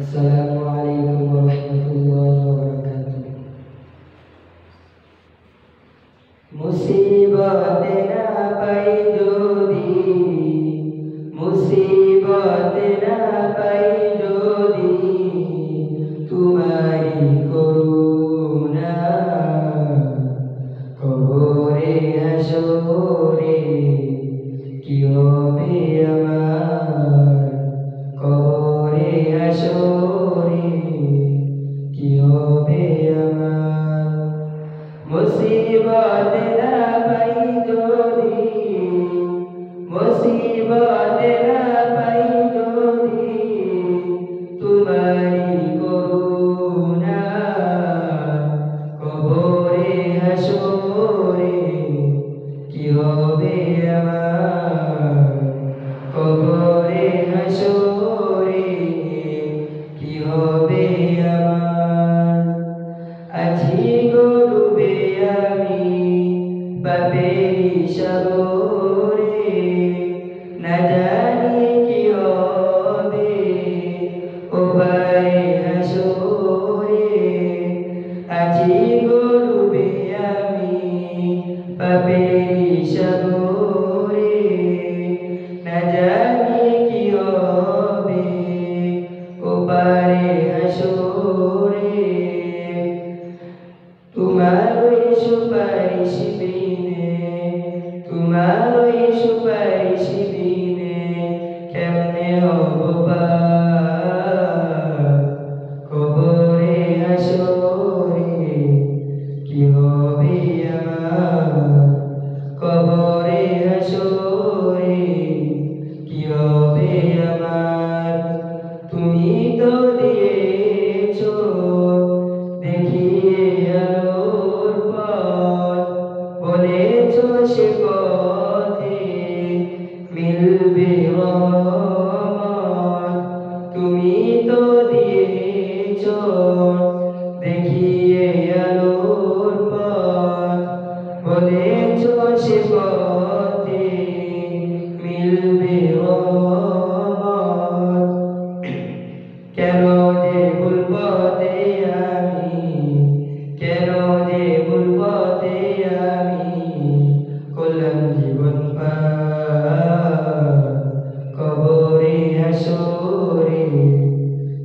আসসালামু আলাইকুম ওয়া রাহমাতুল্লাহি ওয়া বারাকাতুহু। মুসিবত না পাই যদি, মুসিবত না পাই যদি, তোমারি করুণা কবরে হাসরে কি হবে আমার, কবরে হাসরে কি হবে আমার। মুসিবত না পাই যদি, মুসিবত না পাই যদি, তোমারি করুণা কবরে হাসরে কি হবে আমার, কবরে হাসরে কি হবে আমার। আছি গো ডুবে আমি পাপেরি সাগরে, না জানি কি হবে ওপারে হাসরে। আছি গো ডুবে আমি পাপেরি সাগরে, না জানি কি হবে ওপারে হাসরে। তোমারই সুপারিশ বিনে, তোমারই সুপারিশ বিনে কেমনে হব পার, কবরে হাসরে কি হবে আমার, কবরে হাসরে কি হবে আমার। তুমি তো দিয়েছো দেখিয়ে আলোর পথ, বলেছো সে পথে মিলবে রহমত। তুমি তো দিয়েছো দেখিয়ে আলোর পথ, বলেছো সে পথে মিলবে রহমত। কেন যে ভুল পথে আমি, কেন যে ভুল পথে আমি করলাম জীবন পার, কবরে হাসরে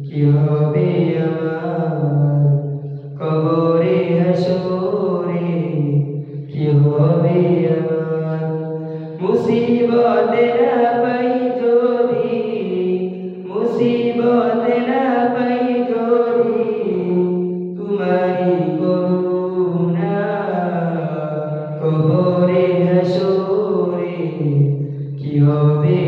কি হবে আমার, কবরে হাসরে কি হবে আমার। মুসিবত না পাই যদি, মুসিবত না পাই যদি, তোমারি করুণা কবরে হাসরে কি হবে